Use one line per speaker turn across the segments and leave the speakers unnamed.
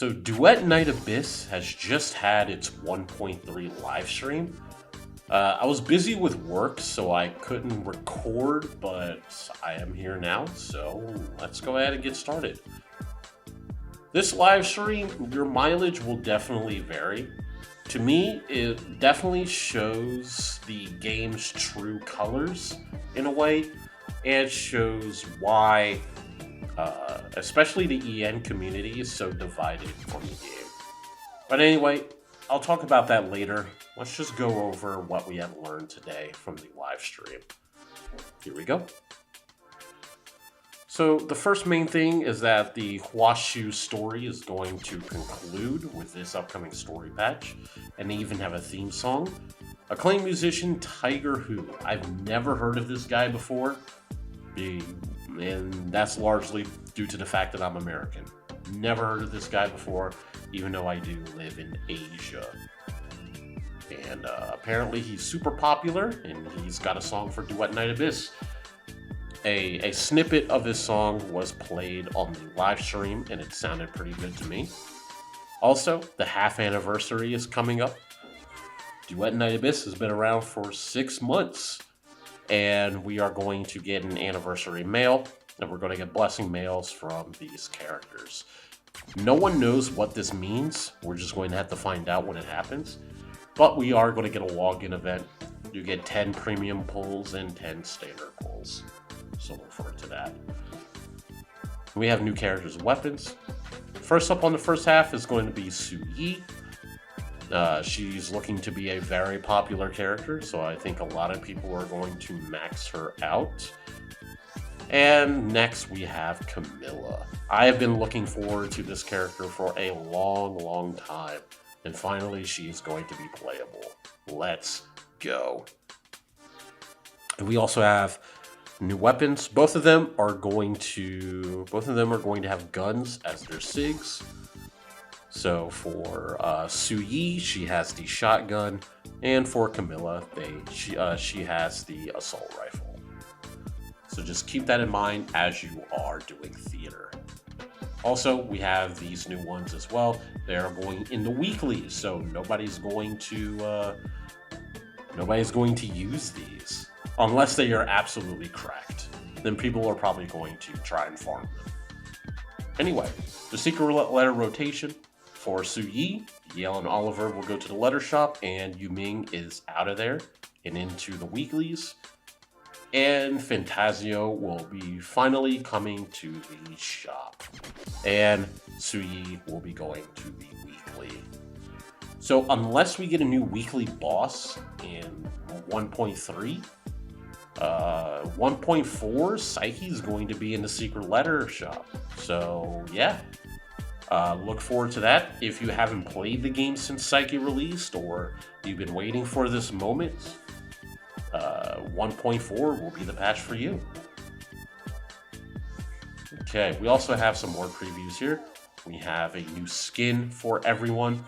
So, Duet Night Abyss has just had its 1.3 live stream. I was busy with work, so I couldn't record, but I am here now, so let's go ahead and get started. This live stream, your mileage will definitely vary. To me, it definitely shows the game's true colors in a way, and shows why especially the EN community is so divided on the game. But anyway, I'll talk about that later. Let's just go over what we have learned today from the live stream. Here we go. So the first main thing is that the Huashu story is going to conclude with this upcoming story patch, and they even have a theme song. Acclaimed musician Tiger Who. I've never heard of this guy before, and that's largely due to the fact that I'm American. Never heard of this guy before, even though I do live in Asia. And apparently he's super popular, and he's got a song for Duet Night Abyss. A snippet of his song was played on the live stream, and it sounded pretty good to me. Also, the half anniversary is coming up. Duet Night Abyss has been around for 6 months, and we are going to get an anniversary mail, and we're going to get blessing mails from these characters. No one knows what this means. We're just going to have to find out when it happens. But we are going to get a login event. You get 10 premium pulls and 10 standard pulls. So look forward to that. We have new characters and weapons. First up on the first half is going to be Su Yi. She's looking to be a very popular character, so I think a lot of people are going to max her out. And next we have Camilla. I have been looking forward to this character for a long time, and finally she is going to be playable. Let's go. And we also have new weapons. Both of them are going to have guns as their SIGs. So for Su Yi, she has the shotgun, and for Camilla, she has the assault rifle. So just keep that in mind as you are doing theater. Also, we have these new ones as well. They are going in the weeklies, so nobody's going to use these unless they are absolutely cracked. Then people are probably going to try and farm them. Anyway, the secret letter rotation for Su Yi, Yale and Oliver will go to the letter shop, and Yuming is out of there and into the weeklies. And Fantasio will be finally coming to the shop. And Su Yi will be going to the weekly. So unless we get a new weekly boss in 1.3, 1.4, Psyche is going to be in the secret letter shop. So yeah, look forward to that. If you haven't played the game since Psyche released, or you've been waiting for this moment, 1.4 will be the patch for you. Okay, we also have some more previews here. We have a new skin for everyone.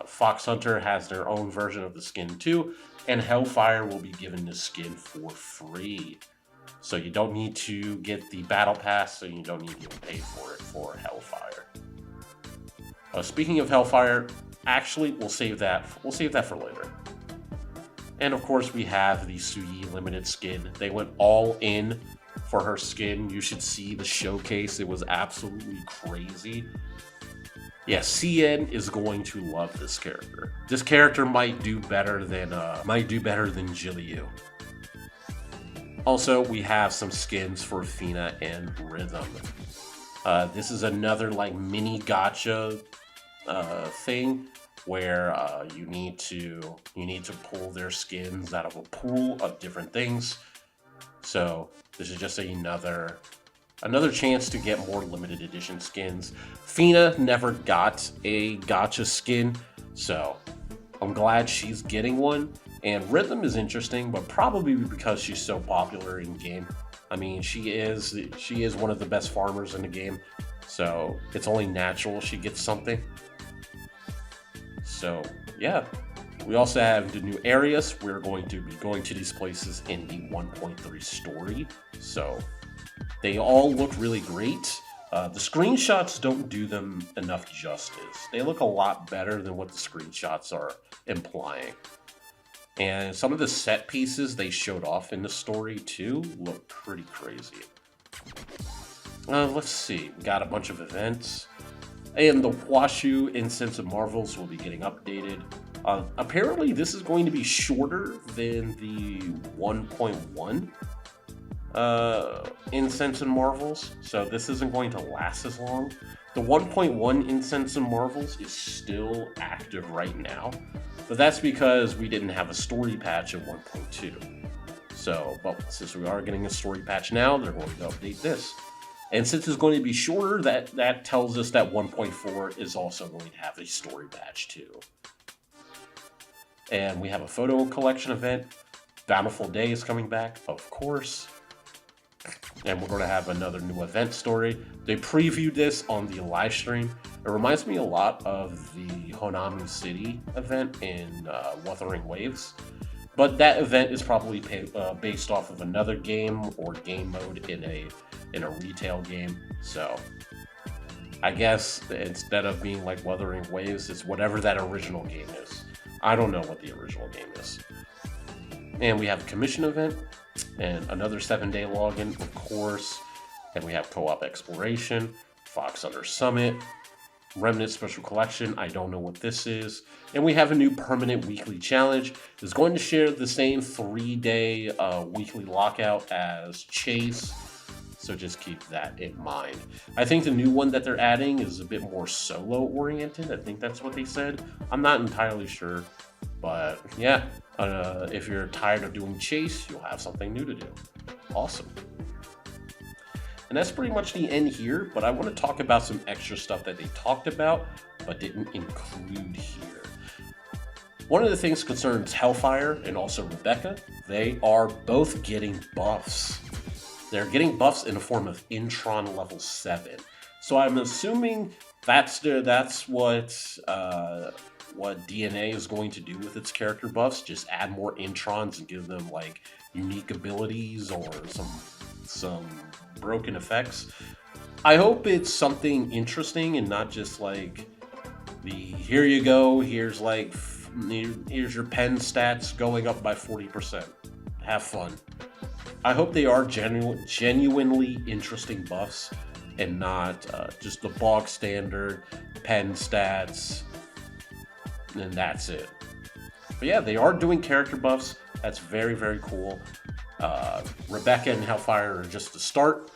Fox Hunter has their own version of the skin too, and Hellfire will be given the skin for free. So you don't need to get the battle pass, so you don't need to pay for it for Hellfire. Speaking of Hellfire, actually we'll save that for later. And of course we have the Su Yi limited skin. They went all in for her skin. You should see the showcase. It was absolutely crazy. Yeah, CN is going to love this character. This character might do better than Jilliu. Also, we have some skins for Fina and Rhythm. This is another like mini gacha thing where you need to pull their skins out of a pool of different things. So this is just another chance to get more limited edition skins. Fina never got a gacha skin, so I'm glad she's getting one. And Rhythm is interesting, but probably because she's so popular in game. I mean, she is one of the best farmers in the game, so it's only natural she gets something. So yeah, we also have the new areas. We're going to be going to these places in the 1.3 story, so they all look really great. The screenshots don't do them enough justice. They look a lot better than what the screenshots are implying. And some of the set pieces they showed off in the story too look pretty crazy. Let's see. We got a bunch of events. And the Washu Incense and Marvels will be getting updated. Apparently, this is going to be shorter than the 1.1 Incense and Marvels. So this isn't going to last as long. The 1.1 Incense and Marvels is still active right now. But that's because we didn't have a story patch in 1.2. So, but since we are getting a story patch now, they're going to update this. And since it's going to be shorter, that tells us that 1.4 is also going to have a story patch too. And we have a photo collection event. Bountiful Day is coming back, of course. And we're going to have another new event story. They previewed this on the live stream. It reminds me a lot of the Honami City event in Wuthering Waves. But that event is probably based off of another game or game mode in a retail game. So I guess instead of being like Wuthering Waves, it's whatever that original game is. I don't know what the original game is. And we have a commission event and another 7-day login, of course. And we have co-op exploration, Fox Hunter Summit, Remnant Special Collection. I don't know what this is. And we have a new permanent weekly challenge. It's going to share the same 3-day weekly lockout as Chase. So just keep that in mind. I think the new one that they're adding is a bit more solo oriented. I think that's what they said. I'm not entirely sure. But yeah, if you're tired of doing Chase, you'll have something new to do. Awesome. And that's pretty much the end here, but I want to talk about some extra stuff that they talked about, but didn't include here. One of the things concerns Hellfire and also Rebecca. They are both getting buffs. They're getting buffs in the form of Intron level 7. So I'm assuming that's what DNA is going to do with its character buffs. Just add more Introns and give them like unique abilities or some broken effects. I hope it's something interesting and not just like here you go, here's your pen stats going up by 40%. Have fun. I hope they are genuinely interesting buffs and not just the bog standard pen stats and that's it. But yeah, they are doing character buffs. That's very, very cool. Rebecca and Hellfire are just the start.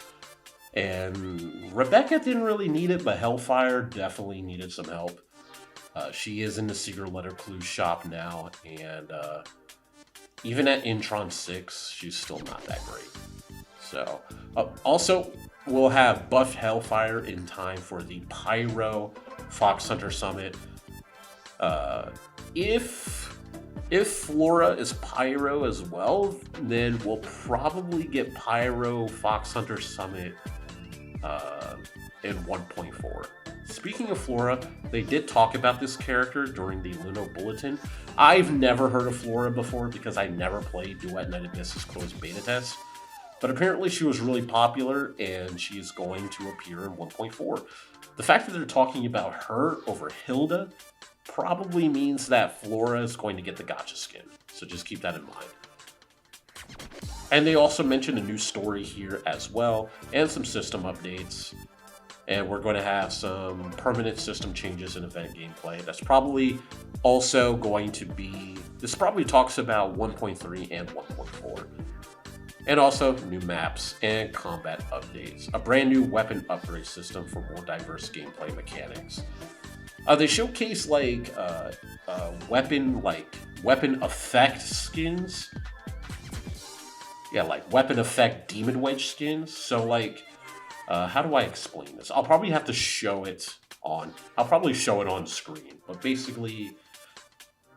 And Rebecca didn't really need it, but Hellfire definitely needed some help. She is in the Secret Letter Clue shop now, and even at Intron 6, she's still not that great. So, also, we'll have buffed Hellfire in time for the Pyro Fox Hunter Summit. If Flora is Pyro as well, then we'll probably get Pyro Fox Hunter Summit in 1.4. Speaking of Flora, they did talk about this character during the Luno Bulletin. I've never heard of Flora before because I never played Duet Night Abyss's closed beta test. But apparently she was really popular and she's going to appear in 1.4. The fact that they're talking about her over Hilda probably means that Flora is going to get the gacha skin. So just keep that in mind. And they also mentioned a new story here as well, and some system updates. And we're going to have some permanent system changes in event gameplay. That's probably also going to be... This probably talks about 1.3 and 1.4. And also new maps and combat updates. A brand new weapon upgrade system for more diverse gameplay mechanics. They showcase weapon effect skins. Yeah, like weapon effect Demon Wedge skins. So how do I explain this? I'll probably have to show it on. I'll probably show it on screen. But basically,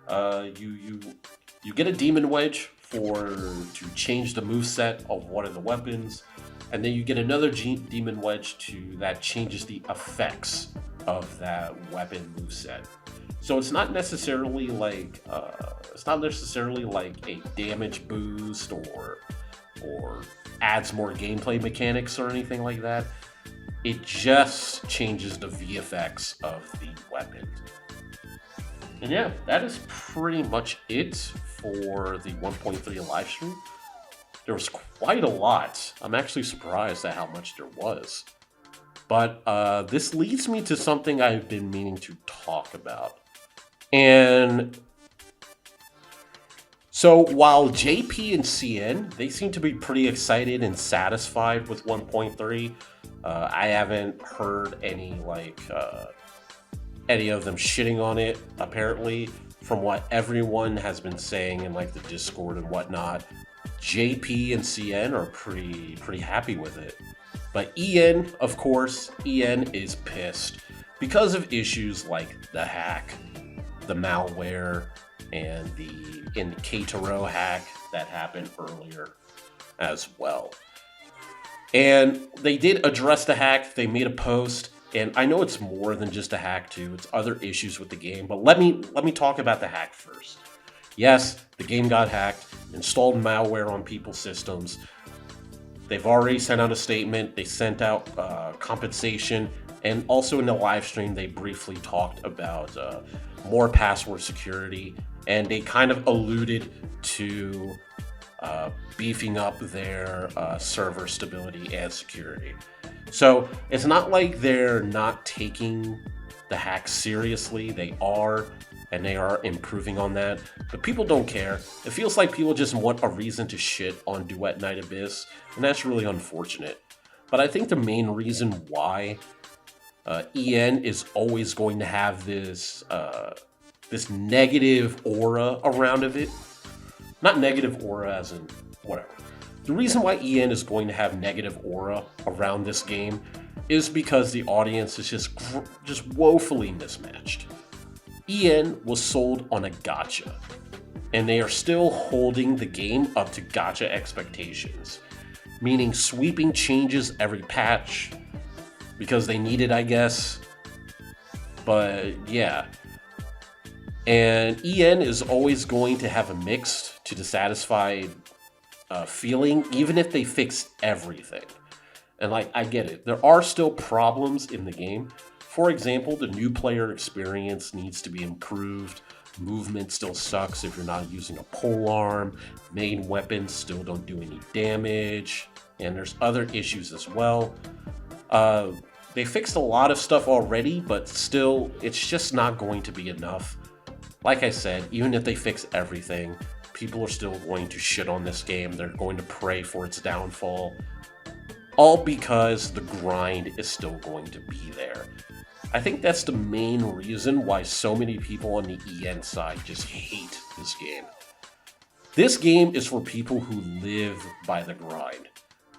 you get a Demon Wedge to change the moveset of one of the weapons, and then you get another Demon Wedge that changes the effects of that weapon moveset. So it's not necessarily like a damage boost or adds more gameplay mechanics or anything like that. It just changes the VFX of the weapon. And yeah, that is pretty much it for the 1.3 live stream. There was quite a lot. I'm actually surprised at how much there was. But this leads me to something I've been meaning to talk about. And so while JP and CN, they seem to be pretty excited and satisfied with 1.3. I haven't heard any of them shitting on it, apparently, from what everyone has been saying in like the Discord and whatnot. JP and CN are pretty happy with it. But EN, of course, EN is pissed because of issues like the hack, the malware, and the Indicator hack that happened earlier as well. And they did address the hack. They made a post, and I know it's more than just a hack too. It's other issues with the game, but let me talk about the hack first. Yes, the game got hacked, installed malware on people's systems. They've already sent out a statement. They sent out compensation, and also in the live stream, they briefly talked about more password security, and they kind of alluded to beefing up their server stability and security. So it's not like they're not taking the hack seriously. They are, and they are improving on that. But people don't care. It feels like people just want a reason to shit on Duet Night Abyss, and that's really unfortunate. But I think the main reason why EN is always going to have this negative aura around of it, not negative aura as in whatever. The reason why EN is going to have negative aura around this game is because the audience is just woefully mismatched. EN was sold on a gacha, and they are still holding the game up to gacha expectations, meaning sweeping changes every patch because they need it, I guess. But yeah. And EN is always going to have a mixed to dissatisfied feeling, even if they fix everything. And like, I get it. There are still problems in the game. For example, the new player experience needs to be improved. Movement still sucks if you're not using a polearm. Main weapons still don't do any damage. And there's other issues as well. They fixed a lot of stuff already, but still, it's just not going to be enough. Like I said, even if they fix everything, people are still going to shit on this game. They're going to pray for its downfall. All because the grind is still going to be there. I think that's the main reason why so many people on the EN side just hate this game. This game is for people who live by the grind.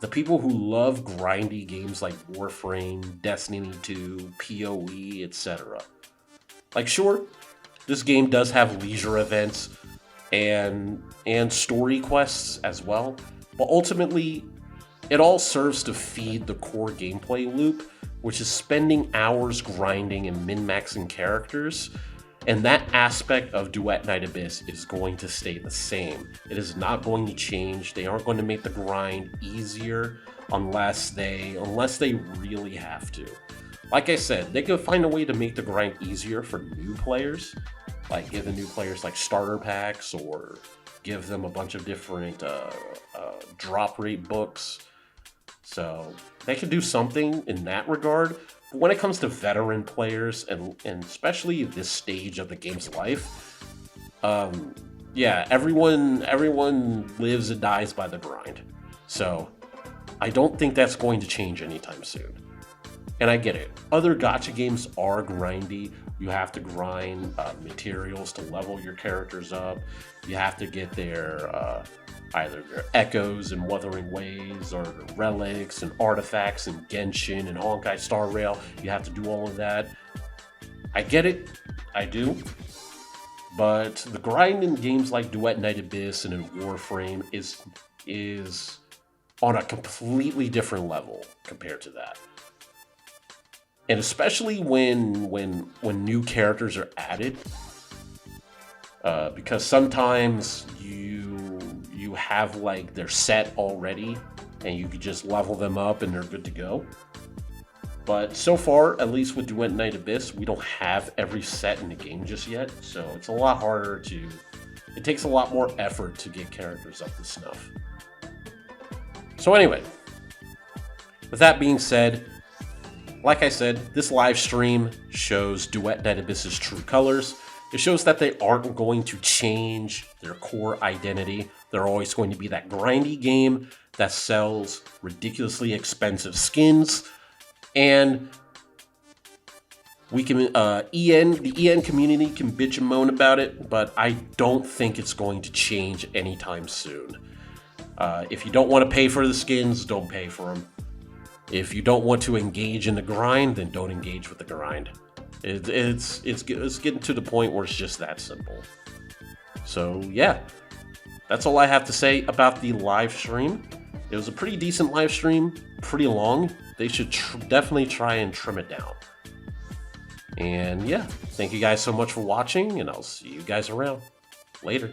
The people who love grindy games like Warframe, Destiny 2, PoE, etc. Like, sure, this game does have leisure events and story quests as well, but ultimately, it all serves to feed the core gameplay loop, which is spending hours grinding and min-maxing characters, and that aspect of Duet Night Abyss is going to stay the same. It is not going to change. They aren't going to make the grind easier unless they really have to. Like I said, they could find a way to make the grind easier for new players, like give the new players like starter packs or give them a bunch of different drop rate books. So they could do something in that regard. But when it comes to veteran players and especially this stage of the game's life, yeah, everyone lives and dies by the grind. So I don't think that's going to change anytime soon. And I get it. Other gacha games are grindy. You have to grind materials to level your characters up. You have to get their either their echoes and Wuthering Waves or the relics and artifacts and Genshin and Honkai Star Rail. You have to do all of that. I get it. I do. But the grind in games like Duet Night Abyss and in Warframe is on a completely different level compared to that. And especially when new characters are added, because sometimes you have like they're set already, and you could just level them up and they're good to go. But so far, at least with Duet Night Abyss, we don't have every set in the game just yet, so it's a lot harder to... It takes a lot more effort to get characters up to snuff. So anyway, with that being said, like I said, this live stream shows Duet Night Abyss's true colors. It shows that they aren't going to change their core identity. They're always going to be that grindy game that sells ridiculously expensive skins. And we can, the EN community can bitch and moan about it, but I don't think it's going to change anytime soon. If you don't want to pay for the skins, don't pay for them. If you don't want to engage in the grind, then don't engage with the grind. It's getting to the point where it's just that simple. So yeah, that's all I have to say about the live stream. It was a pretty decent live stream, pretty long. They should definitely try and trim it down. And yeah, thank you guys so much for watching, and I'll see you guys around. Later.